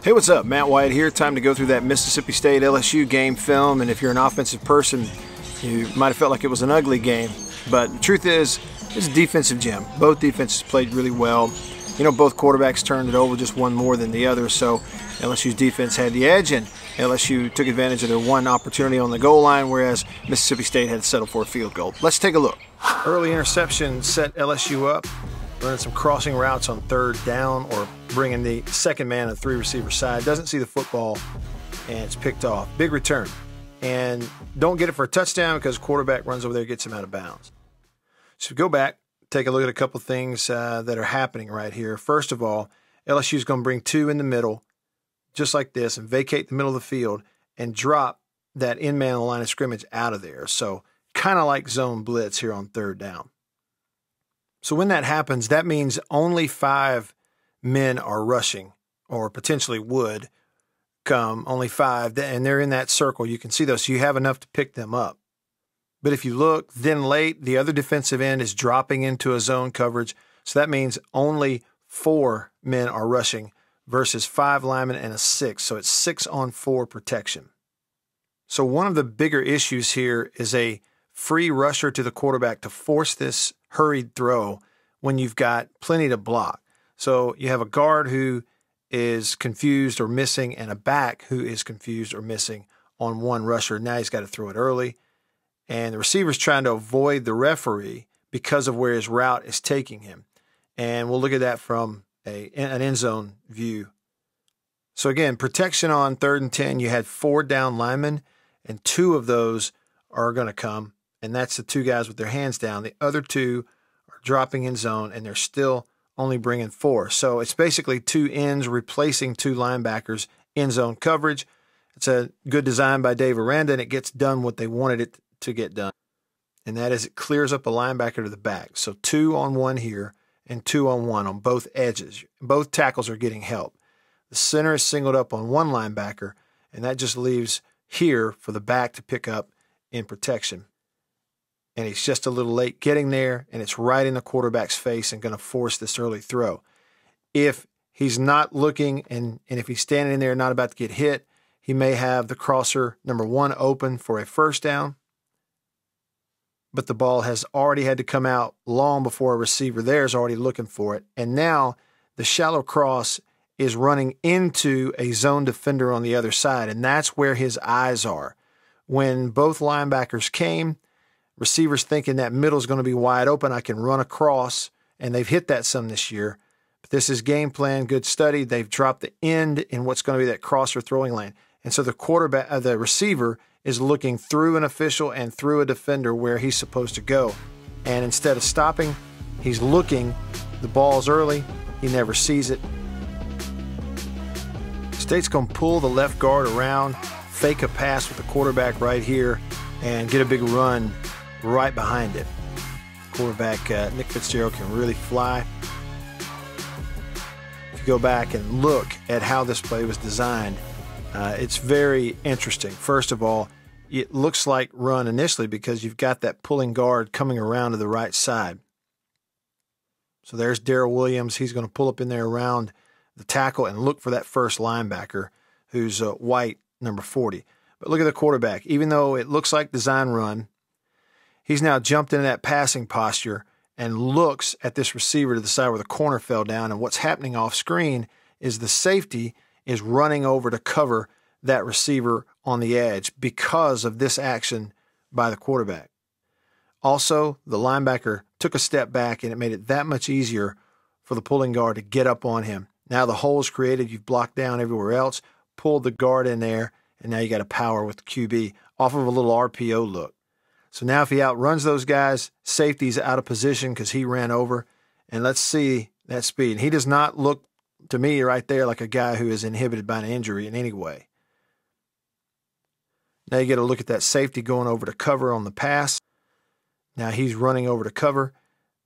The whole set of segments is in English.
Hey, what's up? Matt White here. Time to go through that Mississippi State LSU game film, and if you're an offensive person, you might have felt like it was an ugly game, but the truth is, it's a defensive gym. Both defenses played really well. You know, both quarterbacks turned it over, just one more than the other, so LSU's defense had the edge, and LSU took advantage of their one opportunity on the goal line, whereas Mississippi State had to settle for a field goal. Let's take a look. Early interception set LSU up, running some crossing routes on third down or bringing the second man on the three-receiver side. Doesn't see the football, and it's picked off. Big return. And don't get it for a touchdown because quarterback runs over there and gets him out of bounds. So go back, take a look at a couple things that are happening right here. First of all, LSU is going to bring two in the middle, just like this, and vacate the middle of the field and drop that in-man on the line of scrimmage out of there. So kind of like zone blitz here on third down. So when that happens, that means only 5 men are rushing, or potentially would come, only 5, and they're in that circle. You can see those, so you have enough to pick them up. But if you look, then late, the other defensive end is dropping into a zone coverage, so that means only 4 men are rushing versus 5 linemen and a 6, so it's 6-on-4 protection. So one of the bigger issues here is a free rusher to the quarterback to force this hurried throw when you've got plenty to block. So you have a guard who is confused or missing and a back who is confused or missing on one rusher. Now he's got to throw it early. And the receiver's trying to avoid the referee because of where his route is taking him. And we'll look at that from an end zone view. So again, protection on 3rd and 10, you had 4 down linemen, and 2 of those are going to come. And that's the 2 guys with their hands down. The other 2 are dropping in zone, and they're still only bringing 4. So it's basically 2 ends replacing 2 linebackers in zone coverage. It's a good design by Dave Aranda, and it gets done what they wanted it to get done. And that is it clears up a linebacker to the back. So 2 on 1 here and 2 on 1 on both edges. Both tackles are getting help. The center is singled up on one linebacker, and that just leaves here for the back to pick up in protection. And he's just a little late getting there, and it's right in the quarterback's face and going to force this early throw. If he's not looking and if he's standing in there not about to get hit, he may have the crosser, number 1, open for a first down. But the ball has already had to come out long before a receiver there is already looking for it. And now the shallow cross is running into a zone defender on the other side, and that's where his eyes are. When both linebackers came, receivers thinking that middle is going to be wide open, I can run across, and they've hit that some this year. But this is game plan, good study. They've dropped the end in what's going to be that crosser throwing lane. And so the receiver is looking through an official and through a defender where he's supposed to go. And instead of stopping, he's looking. The ball's early. He never sees it. State's going to pull the left guard around, fake a pass with the quarterback right here, and get a big run right behind it. Quarterback Nick Fitzgerald can really fly. If you go back and look at how this play was designed, it's very interesting. First of all, it looks like run initially because you've got that pulling guard coming around to the right side. So there's Darrell Williams. He's going to pull up in there around the tackle and look for that first linebacker who's white, number 40. But look at the quarterback. Even though it looks like design run, he's now jumped into that passing posture and looks at this receiver to the side where the corner fell down. And what's happening off screen is the safety is running over to cover that receiver on the edge because of this action by the quarterback. Also, the linebacker took a step back, and it made it that much easier for the pulling guard to get up on him. Now the hole is created. You've blocked down everywhere else, pulled the guard in there, and now you got a power with the QB off of a little RPO look. So now if he outruns those guys, safety's out of position because he ran over. And let's see that speed. He does not look to me right there like a guy who is inhibited by an injury in any way. Now you get a look at that safety going over to cover on the pass. Now he's running over to cover.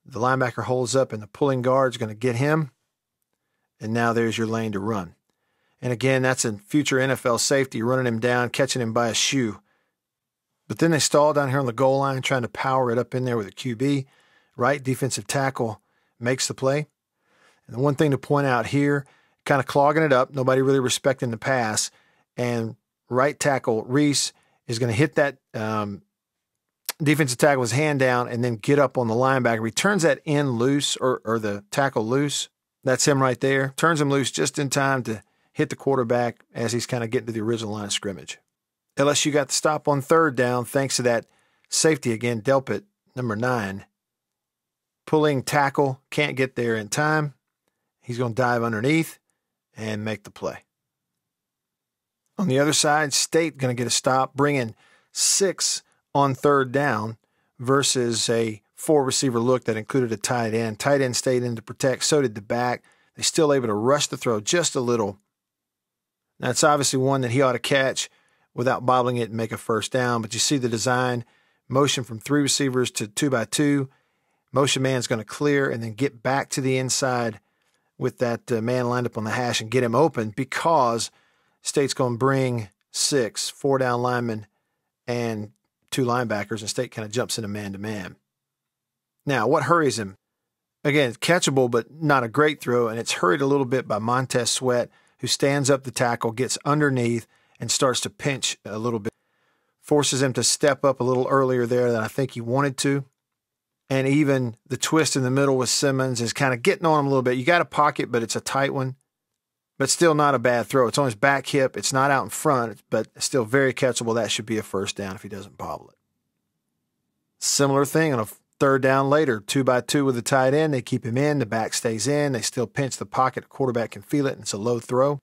The linebacker holds up, and the pulling guard's going to get him. And now there's your lane to run. And again, that's a future NFL safety running him down, catching him by a shoe. But then they stall down here on the goal line, trying to power it up in there with a QB. Right defensive tackle makes the play. And the one thing to point out here kind of clogging it up. Nobody really respecting the pass. And right tackle Reese is going to hit that defensive tackle with his hand down and then get up on the linebacker. He turns that end loose or the tackle loose. That's him right there. Turns him loose just in time to hit the quarterback as he's kind of getting to the original line of scrimmage. LSU got the stop on third down thanks to that safety again, Delpit, number 9. Pulling tackle, can't get there in time. He's going to dive underneath and make the play. On the other side, State going to get a stop, bringing 6 on third down versus a 4-receiver look that included a tight end. Tight end stayed in to protect, so did the back. They're still able to rush the throw just a little. That's obviously one that he ought to catch without bobbling it and make a first down. But you see the design, motion from 3 receivers to 2x2. Motion man's going to clear and then get back to the inside with that man lined up on the hash and get him open because State's going to bring 6, 4 down linemen and 2 linebackers, and State kind of jumps into man-to-man. Now, what hurries him? Again, it's catchable, but not a great throw, and it's hurried a little bit by Montez Sweat, who stands up the tackle, gets underneath, and starts to pinch a little bit. Forces him to step up a little earlier there than I think he wanted to. And even the twist in the middle with Simmons is kind of getting on him a little bit. You got a pocket, but it's a tight one. But still not a bad throw. It's on his back hip. It's not out in front, but still very catchable. That should be a first down if he doesn't bobble it. Similar thing on a third down later, 2x2 with the tight end. They keep him in. The back stays in. They still pinch the pocket. The quarterback can feel it, and it's a low throw.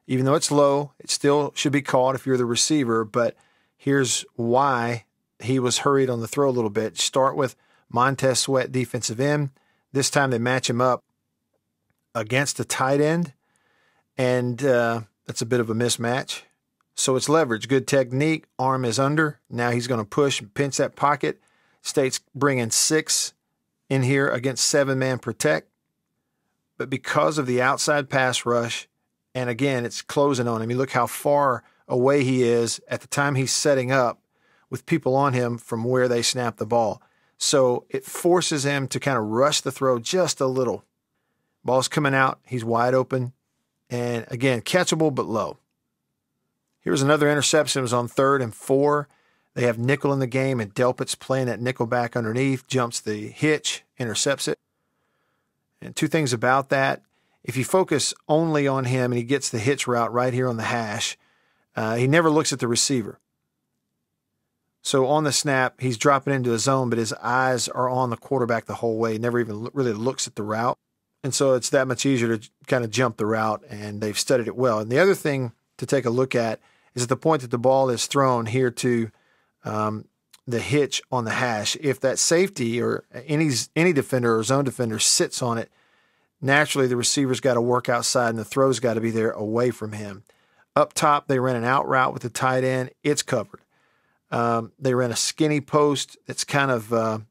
Even though it's low, it still should be caught if you're the receiver, but here's why he was hurried on the throw a little bit. Start with Montez Sweat, defensive end. This time they match him up against the tight end, and that's a bit of a mismatch. So it's leverage, good technique, arm is under. Now he's going to push and pinch that pocket. State's bringing 6 in here against 7-man protect. But because of the outside pass rush, and again, it's closing on him. You look how far away he is at the time he's setting up with people on him from where they snap the ball. So it forces him to kind of rush the throw just a little. Ball's coming out. He's wide open. And again, catchable but low. Here's another interception. It was on 3rd and 4. They have nickel in the game, and Delpit's playing that nickel back underneath, jumps the hitch, intercepts it. And 2 things about that. If you focus only on him and he gets the hitch route right here on the hash, he never looks at the receiver. So on the snap, he's dropping into a zone, but his eyes are on the quarterback the whole way. He never even really looks at the route. And so it's that much easier to kind of jump the route, and they've studied it well. And the other thing to take a look at is at the point that the ball is thrown here to the hitch on the hash. If that safety or any defender or zone defender sits on it, naturally the receiver's got to work outside and the throw's got to be there away from him. Up top, they ran an out route with the tight end. It's covered. They ran a skinny post that's kind of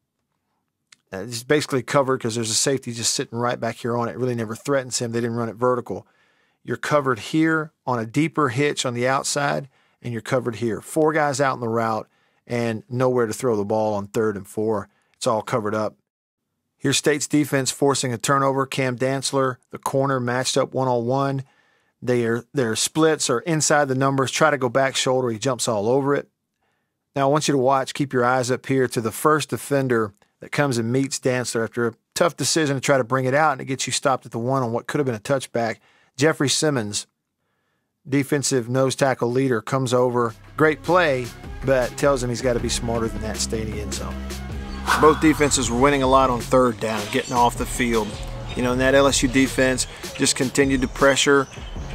it's basically covered because there's a safety just sitting right back here on it. It really never threatens him. They didn't run it vertical. You're covered here on a deeper hitch on the outside, and you're covered here. 4 guys out in the route and nowhere to throw the ball on 3rd and 4. It's all covered up. Here's State's defense forcing a turnover. Cam Dantzler, the corner, matched up one-on-one. Their splits are inside the numbers. Try to go back shoulder. He jumps all over it. Now I want you to watch, keep your eyes up here to the first defender that comes and meets Dantzler after a tough decision to try to bring it out, and it gets you stopped at the 1 on what could have been a touchback. Jeffrey Simmons, defensive nose tackle leader, comes over. Great play, but tells him he's got to be smarter than that, stay in the end zone. Both defenses were winning a lot on 3rd down, getting off the field. And that LSU defense just continued to pressure,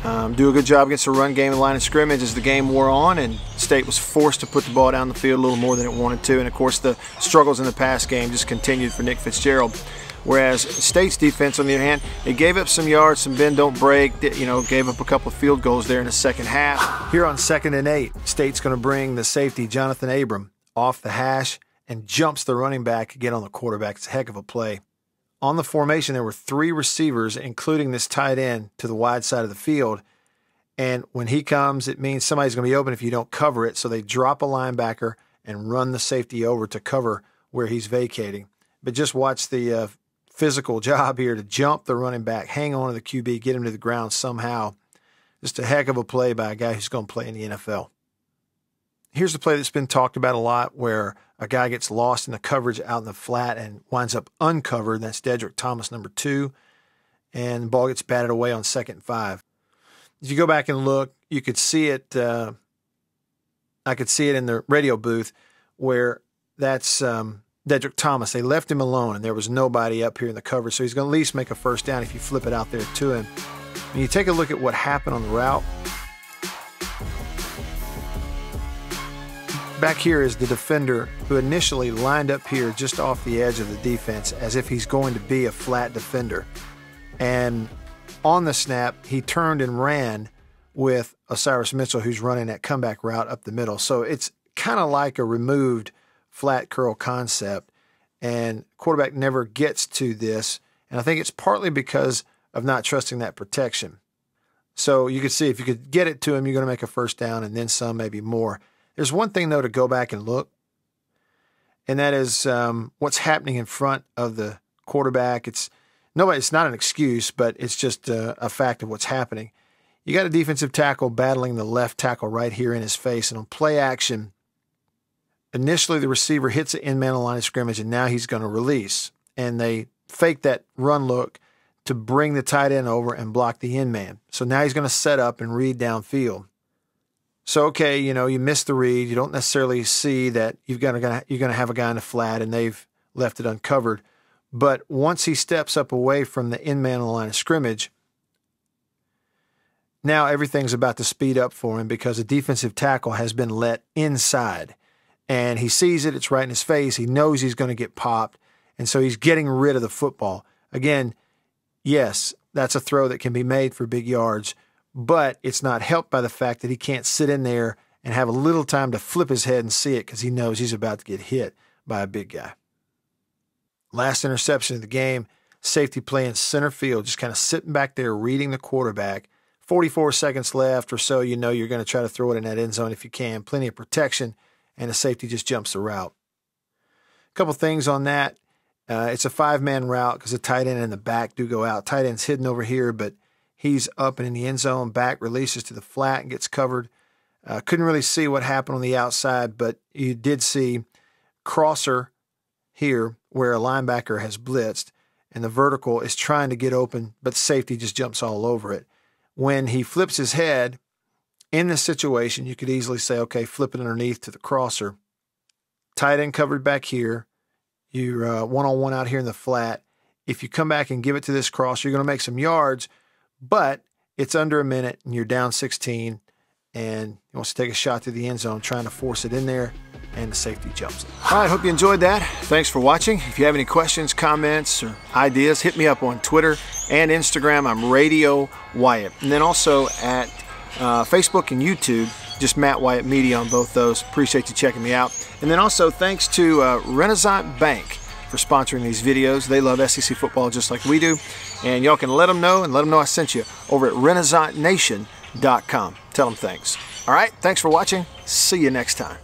do a good job against the run game and line of scrimmage as the game wore on, and State was forced to put the ball down the field a little more than it wanted to. And, of course, the struggles in the pass game just continued for Nick Fitzgerald. Whereas State's defense, on the other hand, it gave up some yards, some bend, don't break, gave up a couple of field goals there in the second half. Here on 2nd and 8, State's going to bring the safety, Jonathan Abram, off the hash and jumps the running back again on the quarterback. It's a heck of a play. On the formation, there were 3 receivers, including this tight end, to the wide side of the field. And when he comes, it means somebody's going to be open if you don't cover it. So they drop a linebacker and run the safety over to cover where he's vacating. But just watch the physical job here to jump the running back, hang on to the QB, get him to the ground somehow. Just a heck of a play by a guy who's going to play in the NFL. Here's the play that's been talked about a lot where a guy gets lost in the coverage out in the flat and winds up uncovered. That's Dedrick Thomas, number 2. And the ball gets batted away on 2nd and 5. If you go back and look, you could see it. I could see it in the radio booth where that's Dedrick Thomas. They left him alone, and there was nobody up here in the coverage. So he's going to at least make a first down if you flip it out there to him. When you take a look at what happened on the route, back here is the defender who initially lined up here just off the edge of the defense as if he's going to be a flat defender. And on the snap, he turned and ran with Osiris Mitchell, who's running that comeback route up the middle. So it's kind of like a removed flat curl concept, and quarterback never gets to this. And I think it's partly because of not trusting that protection. So you could see if you could get it to him, you're going to make a first down and then some, maybe more. There's one thing, though, to go back and look, and that is what's happening in front of the quarterback. It's not an excuse, but it's just a fact of what's happening. You got a defensive tackle battling the left tackle right here in his face, and on play action, initially the receiver hits it in man on the line of scrimmage, and now he's going to release. And they fake that run look to bring the tight end over and block the end man. So now he's going to set up and read downfield. So, okay, you miss the read. You don't necessarily see that you're going to have a guy in the flat and they've left it uncovered. But once he steps up away from the end man on the line of scrimmage, now everything's about to speed up for him because the defensive tackle has been let inside. And he sees it. It's right in his face. He knows he's going to get popped. And so he's getting rid of the football. Again, yes, that's a throw that can be made for big yards, but it's not helped by the fact that he can't sit in there and have a little time to flip his head and see it because he knows he's about to get hit by a big guy. Last interception of the game, safety play in center field, just kind of sitting back there reading the quarterback. 44 seconds left or so, you're going to try to throw it in that end zone if you can. Plenty of protection, and the safety just jumps the route. A couple things on that. It's a 5-man route because the tight end and the back do go out. Tight end's hidden over here, but he's up and in the end zone. Back releases to the flat and gets covered. Couldn't really see what happened on the outside, but you did see crosser here where a linebacker has blitzed, and the vertical is trying to get open, but safety just jumps all over it. When he flips his head, in this situation, you could easily say, okay, flip it underneath to the crosser. Tight end covered back here. You're one-on-one out here in the flat. If you come back and give it to this crosser, you're going to make some yards, but it's under a minute, and you're down 16, and he wants to take a shot to the end zone, trying to force it in there, and the safety jumps it. All right, hope you enjoyed that. Thanks for watching. If you have any questions, comments, or ideas, hit me up on Twitter and Instagram. I'm Radio Wyatt. And then also at Facebook and YouTube, just Matt Wyatt Media on both those. Appreciate you checking me out. And then also thanks to Renaissance Bank for sponsoring these videos. They love SEC football just like we do. And y'all can let them know I sent you over at renaissancennation.com. Tell them thanks. All right, thanks for watching. See you next time.